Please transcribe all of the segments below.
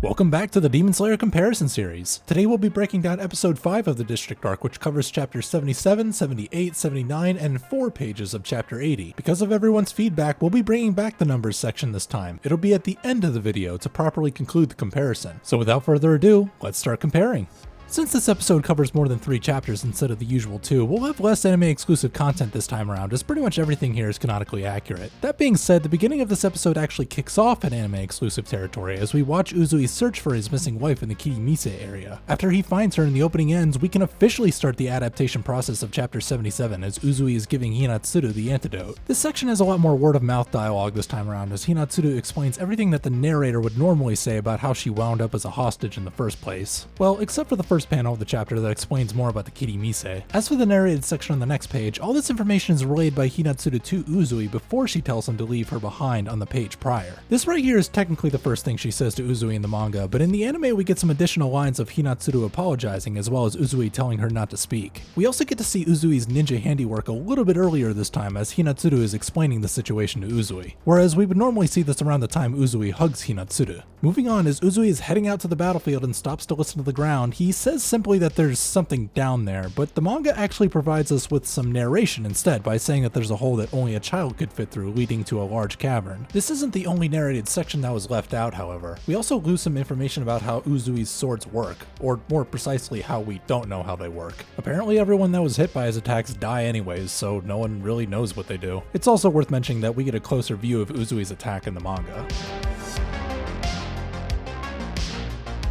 Welcome back to the Demon Slayer Comparison Series. Today we'll be breaking down episode 5 of the District Arc, which covers chapters 77, 78, 79, and 4 pages of chapter 80. Because of everyone's feedback, we'll be bringing back the numbers section this time. It'll be at the end of the video to properly conclude the comparison. So without further ado, let's start comparing. Since this episode covers more than 3 chapters instead of the usual 2, we'll have less anime exclusive content this time around, as pretty much everything here is canonically accurate. That being said, the beginning of this episode actually kicks off in anime exclusive territory as we watch Uzui search for his missing wife in the Kirimise area. After he finds her and the opening ends, we can officially start the adaptation process of chapter 77 as Uzui is giving Hinatsuru the antidote. This section has a lot more word of mouth dialogue this time around as Hinatsuru explains everything that the narrator would normally say about how she wound up as a hostage in the first place. Well, except for the first panel of the chapter that explains more about the Kirimise. As for the narrated section on the next page, all this information is relayed by Hinatsuru to Uzui before she tells him to leave her behind on the page prior. This right here is technically the first thing she says to Uzui in the manga, but in the anime we get some additional lines of Hinatsuru apologizing as well as Uzui telling her not to speak. We also get to see Uzui's ninja handiwork a little bit earlier this time as Hinatsuru is explaining the situation to Uzui, whereas we would normally see this around the time Uzui hugs Hinatsuru. Moving on, as Uzui is heading out to the battlefield and stops to listen to the ground, he says simply that there's something down there, but the manga actually provides us with some narration instead by saying that there's a hole that only a child could fit through leading to a large cavern. This isn't the only narrated section that was left out, however. We also lose some information about how Uzui's swords work, or more precisely how we don't know how they work. Apparently everyone that was hit by his attacks die anyways, so no one really knows what they do. It's also worth mentioning that we get a closer view of Uzui's attack in the manga.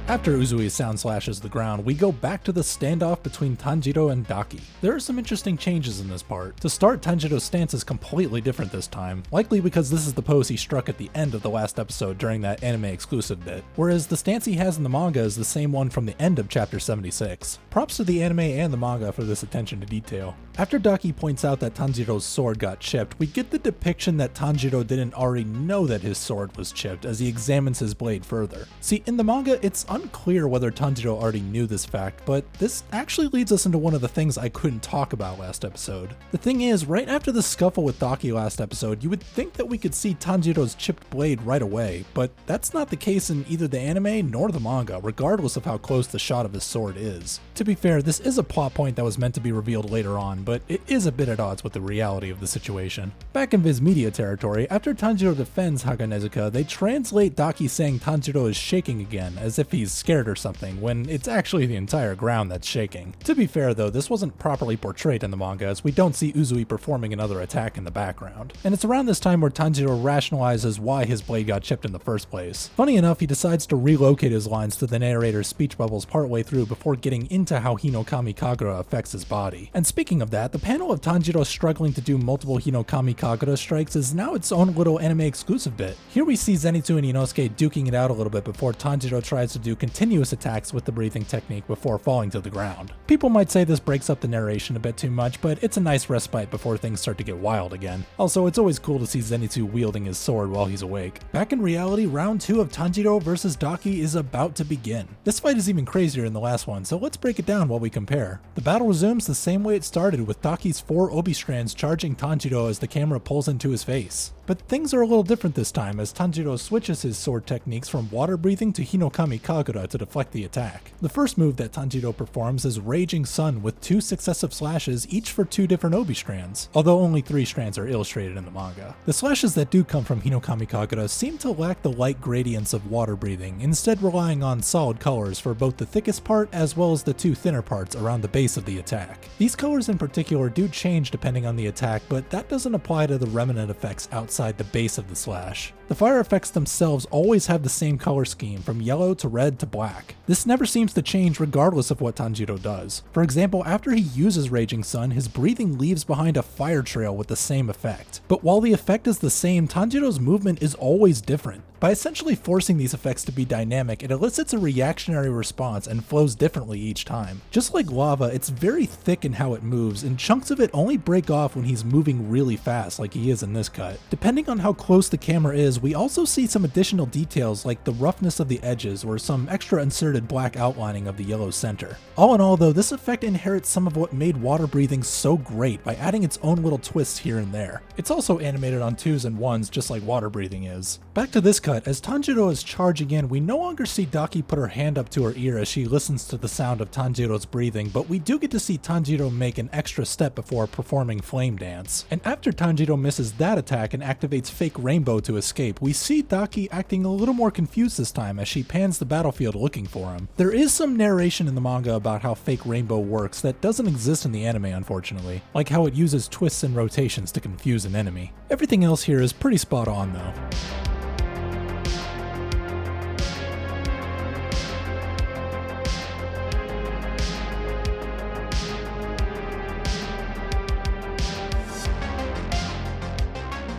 After Uzui sound slashes the ground, we go back to the standoff between Tanjiro and Daki. There are some interesting changes in this part. To start, Tanjiro's stance is completely different this time, likely because this is the pose he struck at the end of the last episode during that anime exclusive bit, whereas the stance he has in the manga is the same one from the end of chapter 76. Props to the anime and the manga for this attention to detail. After Daki points out that Tanjiro's sword got chipped, we get the depiction that Tanjiro didn't already know that his sword was chipped as he examines his blade further. See, in the manga, it's unclear whether Tanjiro already knew this fact, but this actually leads us into one of the things I couldn't talk about last episode. The thing is, right after the scuffle with Daki last episode, you would think that we could see Tanjiro's chipped blade right away, but that's not the case in either the anime nor the manga, regardless of how close the shot of his sword is. To be fair, this is a plot point that was meant to be revealed later on, but it is a bit at odds with the reality of the situation. Back in Viz Media territory, after Tanjiro defends Haganezuka, they translate Daki saying Tanjiro is shaking again, as if he's scared or something, when it's actually the entire ground that's shaking. To be fair though, this wasn't properly portrayed in the manga as we don't see Uzui performing another attack in the background. And it's around this time where Tanjiro rationalizes why his blade got chipped in the first place. Funny enough, he decides to relocate his lines to the narrator's speech bubbles partway through before getting into how Hinokami Kagura affects his body. And speaking of that, the panel of Tanjiro struggling to do multiple Hinokami Kagura strikes is now its own little anime exclusive bit. Here we see Zenitsu and Inosuke duking it out a little bit before Tanjiro tries to do continuous attacks with the breathing technique before falling to the ground. People might say this breaks up the narration a bit too much, but it's a nice respite before things start to get wild again. Also, it's always cool to see Zenitsu wielding his sword while he's awake. Back in reality, round 2 of Tanjiro vs Daki is about to begin. This fight is even crazier than the last one, so let's break it down while we compare. The battle resumes the same way it started, with Daki's 4 obi strands charging Tanjiro as the camera pulls into his face. But things are a little different this time as Tanjiro switches his sword techniques from water breathing to Hinokami Kagura to deflect the attack. The first move that Tanjiro performs is Raging Sun with 2 successive slashes, each for 2 different obi strands, although only 3 strands are illustrated in the manga. The slashes that do come from Hinokami Kagura seem to lack the light gradients of water breathing, instead relying on solid colors for both the thickest part as well as the 2 thinner parts around the base of the attack. These colors in particular do change depending on the attack, but that doesn't apply to the remnant effects outside the base of the slash. The fire effects themselves always have the same color scheme, from yellow to red to black. This never seems to change regardless of what Tanjiro does. For example, after he uses Raging Sun, his breathing leaves behind a fire trail with the same effect. But while the effect is the same, Tanjiro's movement is always different. By essentially forcing these effects to be dynamic, it elicits a reactionary response and flows differently each time. Just like lava, it's very thick in how it moves, and chunks of it only break off when he's moving really fast like he is in this cut. Depending on how close the camera is, we also see some additional details like the roughness of the edges or some extra inserted black outlining of the yellow center. All in all though, this effect inherits some of what made water breathing so great by adding its own little twists here and there. It's also animated on 2s and 1s just like water breathing is. Back to this cut, as Tanjiro is charging in, we no longer see Daki put her hand up to her ear as she listens to the sound of Tanjiro's breathing, but we do get to see Tanjiro make an extra step before performing Flame Dance. And after Tanjiro misses that attack and activates Fake Rainbow to escape, we see Daki acting a little more confused this time as she pans the battlefield looking for him. There is some narration in the manga about how Fake Rainbow works that doesn't exist in the anime unfortunately, like how it uses twists and rotations to confuse an enemy. Everything else here is pretty spot on though.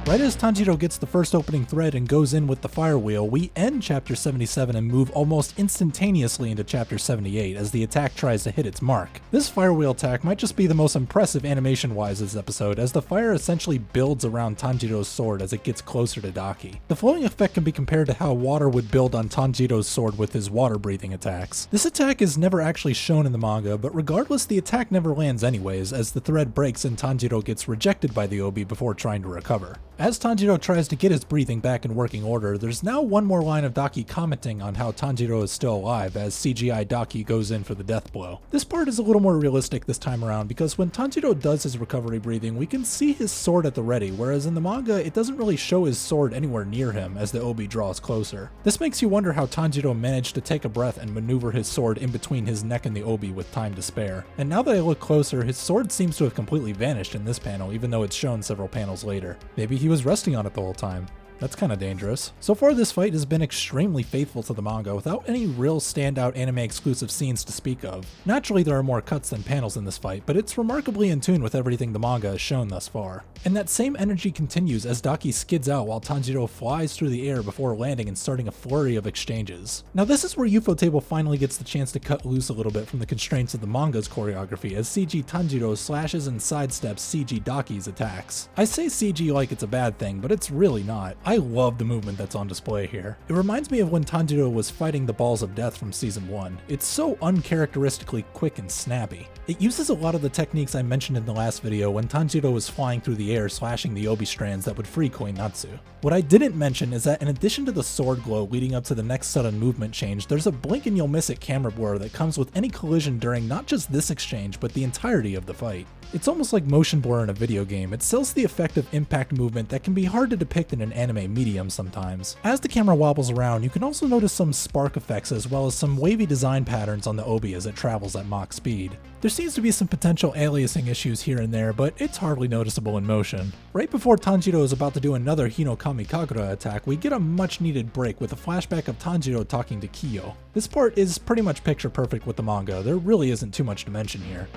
Right as Tanjiro gets the first opening thread and goes in with the fire wheel, we end chapter 77 and move almost instantaneously into chapter 78 as the attack tries to hit its mark. This fire wheel attack might just be the most impressive animation-wise this episode, as the fire essentially builds around Tanjiro's sword as it gets closer to Daki. The flowing effect can be compared to how water would build on Tanjiro's sword with his water-breathing attacks. This attack is never actually shown in the manga, but regardless, the attack never lands anyways, as the thread breaks and Tanjiro gets rejected by the Obi before trying to recover. As Tanjiro tries to get his breathing back in working order, there's now one more line of Daki commenting on how Tanjiro is still alive as CGI Daki goes in for the death blow. This part is a little more realistic this time around because when Tanjiro does his recovery breathing, we can see his sword at the ready, whereas in the manga it doesn't really show his sword anywhere near him as the Obi draws closer. This makes you wonder how Tanjiro managed to take a breath and maneuver his sword in between his neck and the Obi with time to spare. And now that I look closer, his sword seems to have completely vanished in this panel even though it's shown several panels later. Maybe he was resting on it the whole time. That's kind of dangerous. So far this fight has been extremely faithful to the manga without any real standout anime exclusive scenes to speak of. Naturally there are more cuts than panels in this fight, but it's remarkably in tune with everything the manga has shown thus far. And that same energy continues as Daki skids out while Tanjiro flies through the air before landing and starting a flurry of exchanges. Now this is where Ufotable finally gets the chance to cut loose a little bit from the constraints of the manga's choreography as CG Tanjiro slashes and sidesteps CG Daki's attacks. I say CG like it's a bad thing, but it's really not. I love the movement that's on display here. It reminds me of when Tanjiro was fighting the Balls of Death from Season 1. It's so uncharacteristically quick and snappy. It uses a lot of the techniques I mentioned in the last video when Tanjiro was flying through the air slashing the Obi strands that would free Koinatsu. What I didn't mention is that in addition to the sword glow leading up to the next sudden movement change, there's a blink and you'll miss it camera blur that comes with any collision during not just this exchange, but the entirety of the fight. It's almost like motion blur in a video game. It sells the effect of impact movement that can be hard to depict in an anime medium sometimes. As the camera wobbles around, you can also notice some spark effects as well as some wavy design patterns on the Obi as it travels at Mach speed. There seems to be some potential aliasing issues here and there, but it's hardly noticeable in motion. Right before Tanjiro is about to do another Hinokami Kagura attack, we get a much needed break with a flashback of Tanjiro talking to Kiyo. This part is pretty much picture perfect with the manga. There really isn't too much to mention here.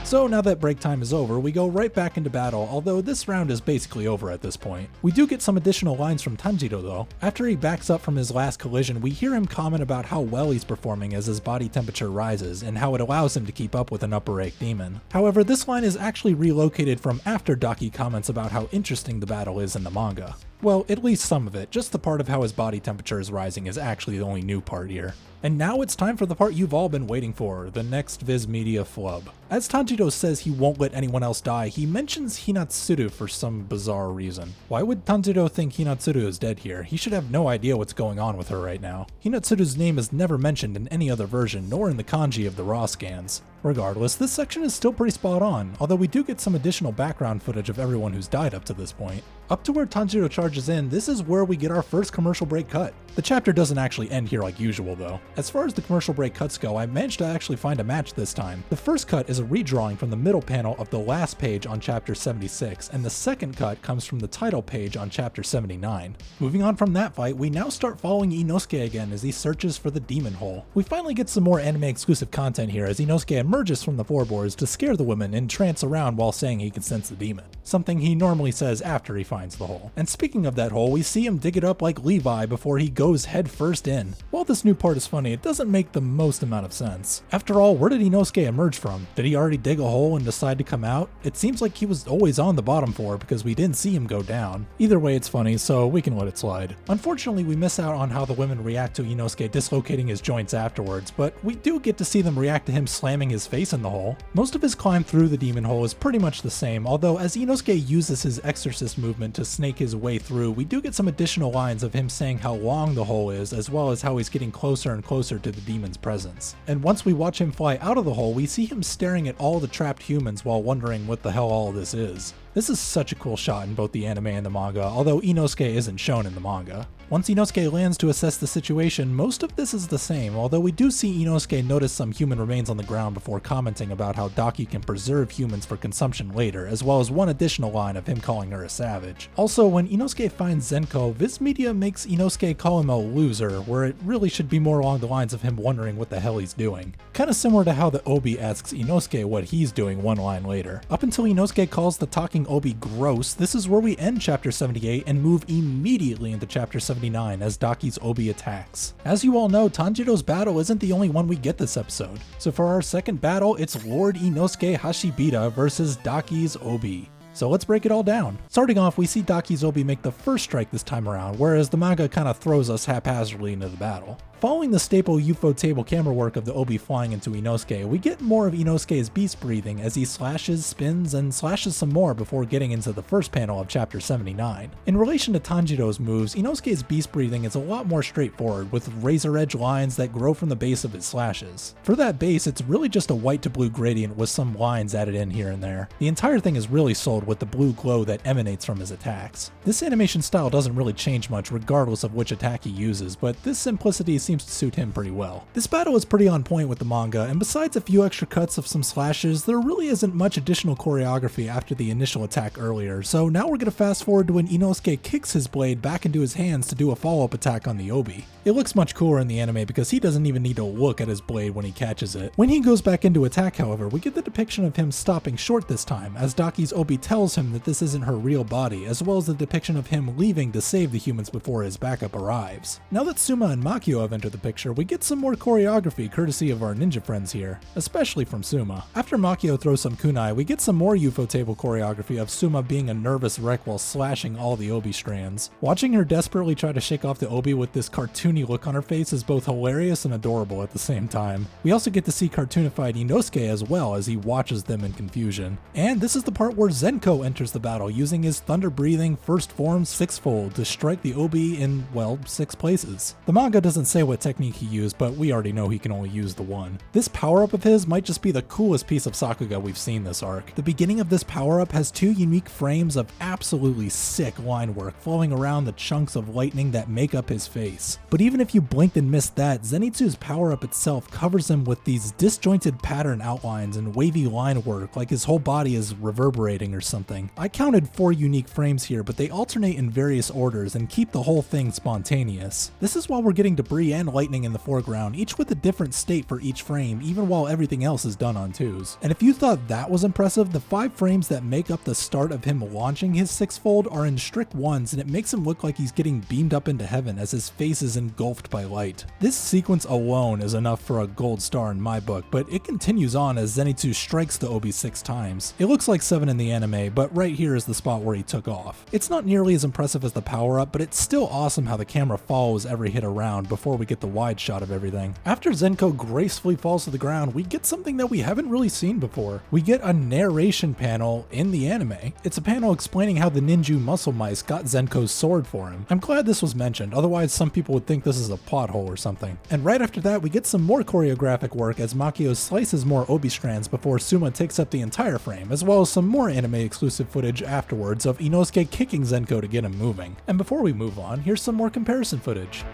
So now that break time is over, we go right back into battle, although this round is basically over at this point. We do get some additional lines from Tanjiro though. After he backs up from his last collision, we hear him comment about how well he's performing as his body temperature rises, and how it allows him to keep up with an upper rank demon. However, this line is actually relocated from after Daki comments about how interesting the battle is in the manga. Well, at least some of it, just the part of how his body temperature is rising is actually the only new part here. And now it's time for the part you've all been waiting for, the next Viz Media flub. As Tanjiro says he won't let anyone else die, he mentions Hinatsuru for some bizarre reason. Why would Tanjiro think Hinatsuru is dead here? He should have no idea what's going on with her right now. Hinatsuru's name is never mentioned in any other version, nor in the kanji of the raw scans. Regardless, this section is still pretty spot on, although we do get some additional background footage of everyone who's died up to this point. Up to where Tanjiro charges in, this is where we get our first commercial break cut. The chapter doesn't actually end here like usual though. As far as the commercial break cuts go, I managed to actually find a match this time. The first cut is a redrawing from the middle panel of the last page on chapter 76, and the second cut comes from the title page on chapter 79. Moving on from that fight, we now start following Inosuke again as he searches for the demon hole. We finally get some more anime exclusive content here as Inosuke emerges from the floorboards to scare the women and trance around while saying he can sense the demon. something he normally says after he finds the hole. And speaking of that hole, we see him dig it up like Levi before he goes head first in. While this new part is funny, it doesn't make the most amount of sense. After all, where did Inosuke emerge from? Did he already dig a hole and decide to come out? It seems like he was always on the bottom floor because we didn't see him go down. Either way, it's funny, so we can let it slide. Unfortunately, we miss out on how the women react to Inosuke dislocating his joints afterwards, but we do get to see them react to him slamming his face in the hole. Most of his climb through the demon hole is pretty much the same, although as Inosuke uses his exorcist movement to snake his way through, we do get some additional lines of him saying how long the hole is, as well as how he's getting closer and closer to the demon's presence. And once we watch him fly out of the hole, we see him staring at all the trapped humans while wondering what the hell all this is. This is such a cool shot in both the anime and the manga, although Inosuke isn't shown in the manga. Once Inosuke lands to assess the situation, most of this is the same, although we do see Inosuke notice some human remains on the ground before commenting about how Daki can preserve humans for consumption later, as well as one additional line of him calling her a savage. Also, when Inosuke finds Zenko, Viz Media makes Inosuke call him a loser, where it really should be more along the lines of him wondering what the hell he's doing. Kinda similar to how the Obi asks Inosuke what he's doing one line later. Up until Inosuke calls the talking Obi gross, this is where we end chapter 78 and move immediately into chapter 79 as Daki's Obi attacks. As you all know, Tanjiro's battle isn't the only one we get this episode. So for our second battle, it's Lord Inosuke Hashibita versus Daki's Obi. So let's break it all down. Starting off, we see Daki's Obi make the first strike this time around, whereas the manga kinda throws us haphazardly into the battle. Following the staple UFO table camera work of the Obi flying into Inosuke, we get more of Inosuke's beast breathing as he slashes, spins, and slashes some more before getting into the first panel of chapter 79. In relation to Tanjiro's moves, Inosuke's beast breathing is a lot more straightforward, with razor edge lines that grow from the base of his slashes. For that base, it's really just a white to blue gradient with some lines added in here and there. The entire thing is really sold with the blue glow that emanates from his attacks. This animation style doesn't really change much regardless of which attack he uses, but this simplicity seems to suit him pretty well. This battle is pretty on point with the manga, and besides a few extra cuts of some slashes, there really isn't much additional choreography after the initial attack earlier, so now we're gonna fast forward to when Inosuke kicks his blade back into his hands to do a follow-up attack on the Obi. It looks much cooler in the anime because he doesn't even need to look at his blade when he catches it. When he goes back into attack, however, we get the depiction of him stopping short this time, as Daki's Obi tells him that this isn't her real body, as well as the depiction of him leaving to save the humans before his backup arrives. Now that Suma and Makio have entered the picture, we get some more choreography courtesy of our ninja friends here, especially from Suma. After Makio throws some kunai, we get some more UFO table choreography of Suma being a nervous wreck while slashing all the Obi strands. Watching her desperately try to shake off the Obi with this cartoony look on her face is both hilarious and adorable at the same time. We also get to see cartoonified Inosuke as well as he watches them in confusion. And this is the part where Zenko enters the battle using his thunder-breathing first form sixfold to strike the Obi in, well, 6 places. The manga doesn't say what technique he used, but we already know he can only use the one. This power-up of his might just be the coolest piece of Sakuga we've seen this arc. The beginning of this power-up has 2 unique frames of absolutely sick line work flowing around the chunks of lightning that make up his face. But even if you blinked and missed that, Zenitsu's power-up itself covers him with these disjointed pattern outlines and wavy line work like his whole body is reverberating or something. I counted 4 unique frames here, but they alternate in various orders and keep the whole thing spontaneous. This is while we're getting debris and lightning in the foreground, each with a different state for each frame, even while everything else is done on 2s. And if you thought that was impressive, the 5 frames that make up the start of him launching his sixfold are in strict 1s, and it makes him look like he's getting beamed up into heaven as his face is engulfed by light. This sequence alone is enough for a gold star in my book, but it continues on as Zenitsu strikes the Obi 6 times. It looks like 7 in the anime, but right here is the spot where he took off. It's not nearly as impressive as the power-up, but it's still awesome how the camera follows every hit around before we get the wide shot of everything. After Zenko gracefully falls to the ground, we get something that we haven't really seen before. We get a narration panel in the anime. It's a panel explaining how the ninja muscle mice got Zenko's sword for him. I'm glad this was mentioned, otherwise some people would think this is a plot hole or something. And right after that, we get some more choreographic work as Makio slices more Obi strands before Suma takes up the entire frame, as well as some more anime exclusive footage afterwards of Inosuke kicking Zenko to get him moving. And before we move on, here's some more comparison footage.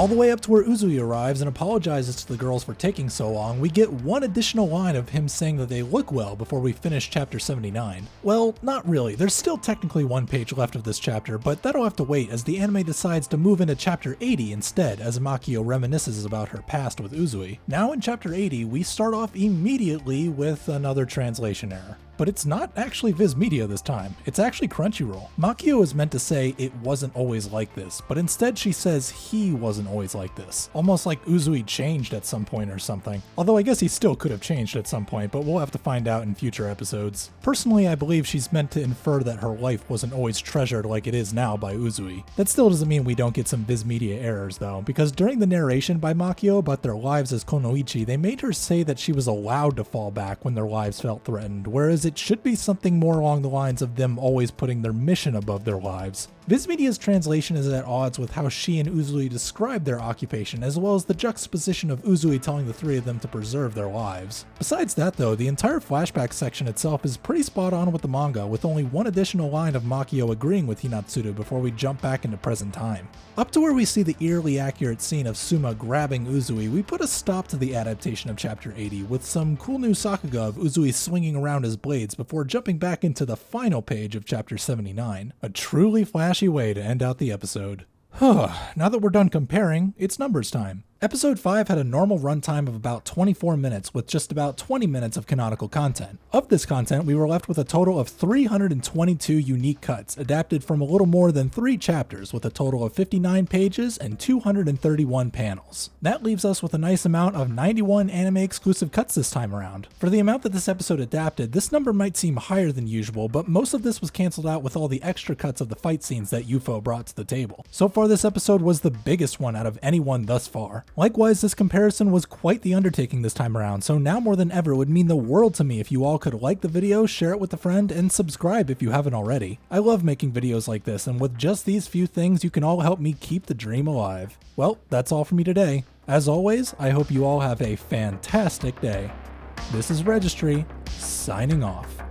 All the way up to where Uzui arrives and apologizes to the girls for taking so long, we get one additional line of him saying that they look well before we finish chapter 79. Well, not really. There's still technically one page left of this chapter, but that'll have to wait as the anime decides to move into chapter 80 instead, as Makio reminisces about her past with Uzui. Now in chapter 80, we start off immediately with another translation error. But it's not actually Viz Media this time, it's actually Crunchyroll. Makio is meant to say it wasn't always like this, but instead she says he wasn't always like this. Almost like Uzui changed at some point or something. Although I guess he still could have changed at some point, but we'll have to find out in future episodes. Personally, I believe she's meant to infer that her life wasn't always treasured like it is now by Uzui. That still doesn't mean we don't get some Viz Media errors though, because during the narration by Makio about their lives as Konoichi, they made her say that she was allowed to fall back when their lives felt threatened, whereas it should be something more along the lines of them always putting their mission above their lives. Viz Media's translation is at odds with how she and Uzui describe their occupation, as well as the juxtaposition of Uzui telling the three of them to preserve their lives. Besides that though, the entire flashback section itself is pretty spot on with the manga, with only one additional line of Makio agreeing with Hinatsuru before we jump back into present time. Up to where we see the eerily accurate scene of Suma grabbing Uzui, we put a stop to the adaptation of chapter 80 with some cool new sakuga of Uzui swinging around his blades before jumping back into the final page of chapter 79. A truly flashy way to end out the episode. Now that we're done comparing, it's numbers time. Episode 5 had a normal runtime of about 24 minutes with just about 20 minutes of canonical content. Of this content, we were left with a total of 322 unique cuts, adapted from a little more than 3 chapters with a total of 59 pages and 231 panels. That leaves us with a nice amount of 91 anime exclusive cuts this time around. For the amount that this episode adapted, this number might seem higher than usual, but most of this was cancelled out with all the extra cuts of the fight scenes that UFO brought to the table. So far this episode was the biggest one out of any one thus far. Likewise, this comparison was quite the undertaking this time around, so now more than ever it would mean the world to me if you all could like the video, share it with a friend, and subscribe if you haven't already. I love making videos like this, and with just these few things you can all help me keep the dream alive. Well, that's all for me today. As always, I hope you all have a fantastic day. This is Registry, signing off.